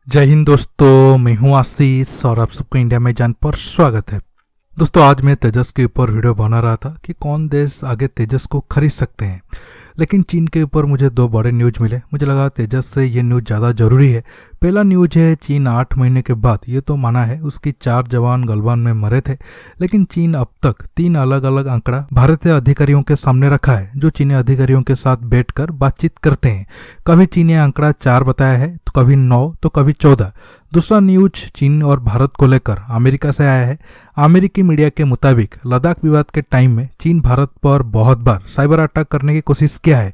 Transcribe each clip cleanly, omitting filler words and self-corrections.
जय हिंद दोस्तों, मैं हूं आशीष और आप सबको इंडिया में जान पर स्वागत है। दोस्तों, आज मैं तेजस के ऊपर वीडियो बना रहा था कि कौन देश आगे तेजस को खरीद सकते हैं, लेकिन चीन के ऊपर मुझे दो बड़े न्यूज मिले। मुझे लगा तेजस से ये न्यूज ज़्यादा जरूरी है। पहला न्यूज है, चीन 8 महीने के बाद ये तो माना है उसकी 4 जवान गलवान में मरे थे, लेकिन चीन अब तक 3 अलग अलग आंकड़ा भारतीय अधिकारियों के सामने रखा है, जो चीनी अधिकारियों के साथ बैठकर बातचीत करते हैं। कभी चीनी आंकड़ा 4 बताया है, तो कभी 9, तो कभी 14। दूसरा न्यूज चीन और भारत को लेकर अमेरिका से आया है। अमेरिकी मीडिया के मुताबिक लद्दाख विवाद के टाइम में चीन भारत पर बहुत बार साइबर अटैक करने की कोशिश किया है।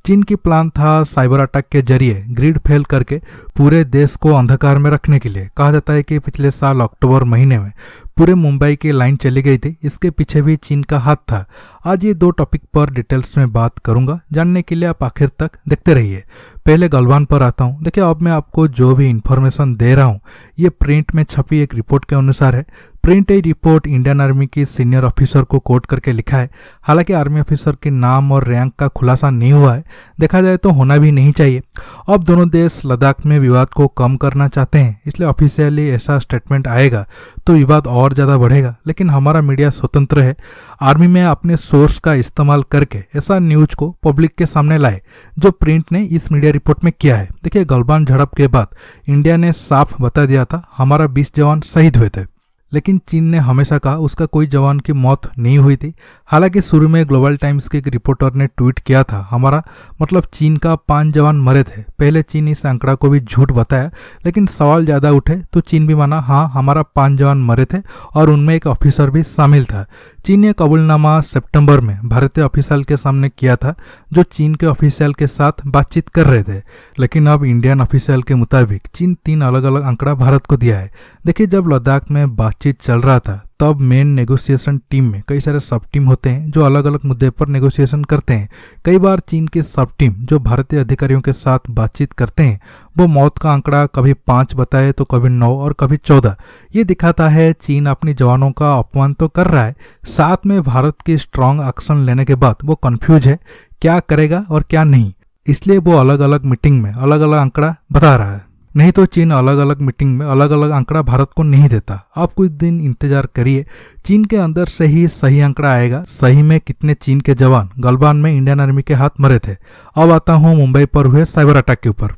चीन की प्लान था साइबर अटैक के जरिए ग्रिड फेल करके पूरे देश को अंधकार में रखने के लिए। कहा जाता है कि पिछले साल अक्टूबर महीने में पूरे मुंबई की लाइन चली गई थी, इसके पीछे भी चीन का हाथ था। आज ये दो टॉपिक पर डिटेल्स में बात करूंगा, जानने के लिए आप आखिर तक देखते रहिए। पहले गलवान पर आता हूँ। देखिए, अब मैं आपको जो भी इंफॉर्मेशन दे रहा हूँ ये प्रिंट में छपी एक रिपोर्ट के अनुसार है। प्रिंट रिपोर्ट इंडियन आर्मी की सीनियर ऑफिसर को कोट करके लिखा है। हालांकि आर्मी ऑफिसर के नाम और रैंक का खुलासा नहीं हुआ है, देखा जाए तो होना भी नहीं चाहिए। अब दोनों देश लद्दाख में विवाद को कम करना चाहते हैं, इसलिए ऑफिशियली ऐसा स्टेटमेंट आएगा तो विवाद और ज़्यादा बढ़ेगा। लेकिन हमारा मीडिया स्वतंत्र है, आर्मी में अपने सोर्स का इस्तेमाल करके ऐसा न्यूज को पब्लिक के सामने लाए जो प्रिंट ने इस मीडिया रिपोर्ट में किया है। देखिए, गलवान झड़प के बाद इंडिया ने साफ बता दिया था हमारा 20 जवान शहीद हुए थे, लेकिन चीन ने हमेशा कहा उसका कोई जवान की मौत नहीं हुई थी। हालांकि शुरू में ग्लोबल टाइम्स के एक रिपोर्टर ने ट्वीट किया था हमारा मतलब चीन का 5 जवान मरे थे। पहले चीन इस आंकड़ा को भी झूठ बताया, लेकिन सवाल ज़्यादा उठे तो चीन भी माना हाँ हमारा 5 जवान मरे थे और उनमें एक ऑफिसर भी शामिल था। चीन ने कबूलनामा सितंबर में भारतीय ऑफिशियल के सामने किया था, जो चीन के ऑफिशियल के साथ बातचीत कर रहे थे। लेकिन अब इंडियन ऑफिशियल के मुताबिक चीन 3 अलग अलग आंकड़ा भारत को दिया है। देखिए, जब लद्दाख में बातचीत चल रहा था तब मेन नेगोशिएशन टीम में कई सारे सब टीम होते हैं जो अलग अलग मुद्दे पर नेगोशिएशन करते हैं। कई बार चीन की सब टीम जो भारतीय अधिकारियों के साथ बातचीत करते हैं वो मौत का आंकड़ा कभी 5 बताए तो कभी 9 और कभी 14। ये दिखाता है चीन अपनी जवानों का अपमान तो कर रहा है, साथ में भारत की स्ट्रांग एक्शन लेने के बाद वो कंफ्यूज है क्या करेगा और क्या नहीं, इसलिए वो अलग अलग मीटिंग में अलग अलग आंकड़ा बता रहा है। नहीं तो चीन अलग अलग मीटिंग में अलग अलग आंकड़ा भारत को नहीं देता। आप कुछ दिन इंतजार करिए, चीन के अंदर से ही सही आंकड़ा आएगा। सही में कितने चीन के जवान गलवान में इंडियन आर्मी के हाथ मरे थे। अब आता हूँ मुंबई पर हुए साइबर अटैक के ऊपर।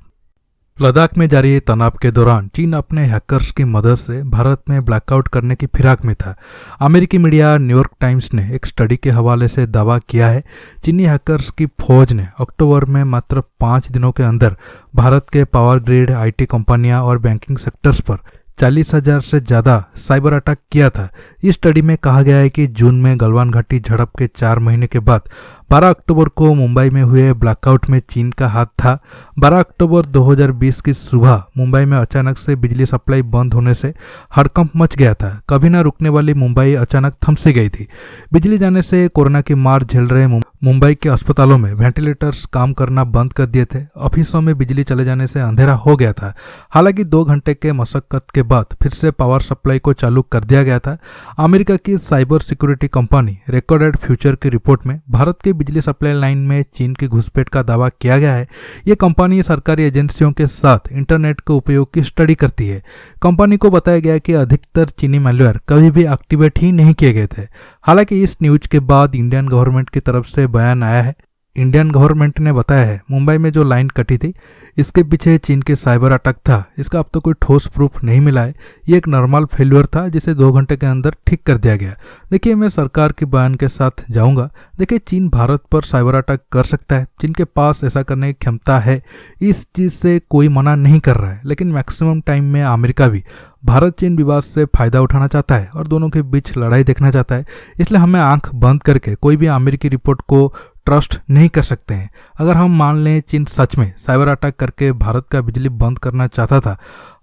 लद्दाख में जारी तनाव के दौरान चीन अपने हैकर्स की मदद से भारत में ब्लैकआउट करने की फिराक में था। अमेरिकी मीडिया न्यूयॉर्क टाइम्स ने एक स्टडी के हवाले से दावा किया है चीनी हैकर्स की फौज ने अक्टूबर में मात्र 5 दिनों के अंदर भारत के पावर ग्रिड, आईटी कंपनियां और बैंकिंग सेक्टर्स पर 40,000 से ज़्यादा साइबर अटैक किया था। इस स्टडी में कहा गया है कि जून में गलवान घाटी झड़प के 4 महीने के बाद 12 अक्टूबर को मुंबई में हुए ब्लैकआउट में चीन का हाथ था। 12 अक्टूबर 2020 की सुबह मुंबई में अचानक से बिजली सप्लाई बंद होने से हड़कंप मच गया था। कभी ना रुकने वाली मुंबई अचानक थम सी गई थी। बिजली जाने से कोरोना की मार झेल रहे मुंबई के अस्पतालों में वेंटिलेटर्स काम करना बंद कर दिए थे। ऑफिसों में बिजली चले जाने से अंधेरा हो गया था। हालांकि 2 घंटे के मशक्कत के बाद फिर से पावर सप्लाई को चालू कर दिया गया था। अमेरिका की cyber security company recorded future की रिपोर्ट में भारत के बिजली सप्लाई लाइन में चीन की घुसपैठ का दावा किया गया है। ये कंपनी सरकारी एजेंसियों के साथ इंटरनेट के उपयोग की स्टडी करती है। कंपनी को बताया गया कि अधिकतर चीनी मैलवेयर कभी भी एक्टिवेट ही नहीं किए गए थे। हालांकि इस न्यूज के बाद इंडियन गवर्नमेंट की तरफ से बयान आया है। इंडियन गवर्नमेंट ने बताया है मुंबई में जो लाइन कटी थी इसके पीछे चीन के साइबर अटैक था। इसका अब तो कोई ठोस प्रूफ नहीं मिला है। ये एक नॉर्मल फेल्यूर था जिसे 2 घंटे के अंदर ठीक कर दिया गया। देखिए, मैं सरकार के बयान के साथ जाऊंगा। देखिए, चीन भारत पर साइबर अटैक कर सकता है, चीन के पास ऐसा करने की क्षमता है, इस चीज़ से कोई मना नहीं कर रहा है। लेकिन मैक्सिमम टाइम में अमेरिका भी भारत चीन विवाद से फायदा उठाना चाहता है और दोनों के बीच लड़ाई देखना चाहता है। इसलिए हमें आंख बंद करके कोई भी अमेरिकी रिपोर्ट को ट्रस्ट नहीं कर सकते हैं। अगर हम मान लें चीन सच में साइबर अटैक करके भारत का बिजली बंद करना चाहता था,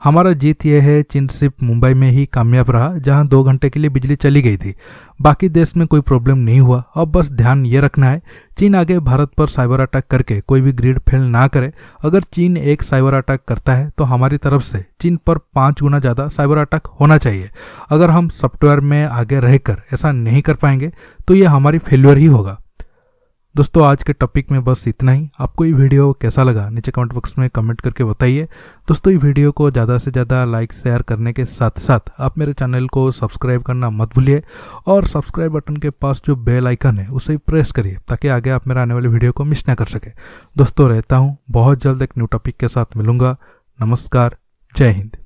हमारा जीत यह है चीन सिर्फ मुंबई में ही कामयाब रहा जहां 2 घंटे के लिए बिजली चली गई थी। बाकी देश में कोई प्रॉब्लम नहीं हुआ। अब बस ध्यान ये रखना है चीन आगे भारत पर साइबर अटैक करके कोई भी ग्रिड फेल ना करे। अगर चीन एक साइबर अटैक करता है तो हमारी तरफ से चीन पर 5 गुना ज़्यादा साइबर अटैक होना चाहिए। अगर हम सॉफ्टवेयर में आगे रहकर ऐसा नहीं कर पाएंगे तो ये हमारी फेल्यूर ही होगा। दोस्तों आज के टॉपिक में बस इतना ही। आपको ये वीडियो कैसा लगा नीचे कमेंट बॉक्स में कमेंट करके बताइए। दोस्तों ये वीडियो को ज़्यादा से ज़्यादा लाइक शेयर करने के साथ साथ आप मेरे चैनल को सब्सक्राइब करना मत भूलिए और सब्सक्राइब बटन के पास जो बेल आइकन है उसे प्रेस करिए ताकि आगे आप मेरे आने वाले वीडियो को मिस ना कर सके। दोस्तों रहता हूँ, बहुत जल्द एक न्यू टॉपिक के साथ मिलूंगा। नमस्कार, जय हिंद।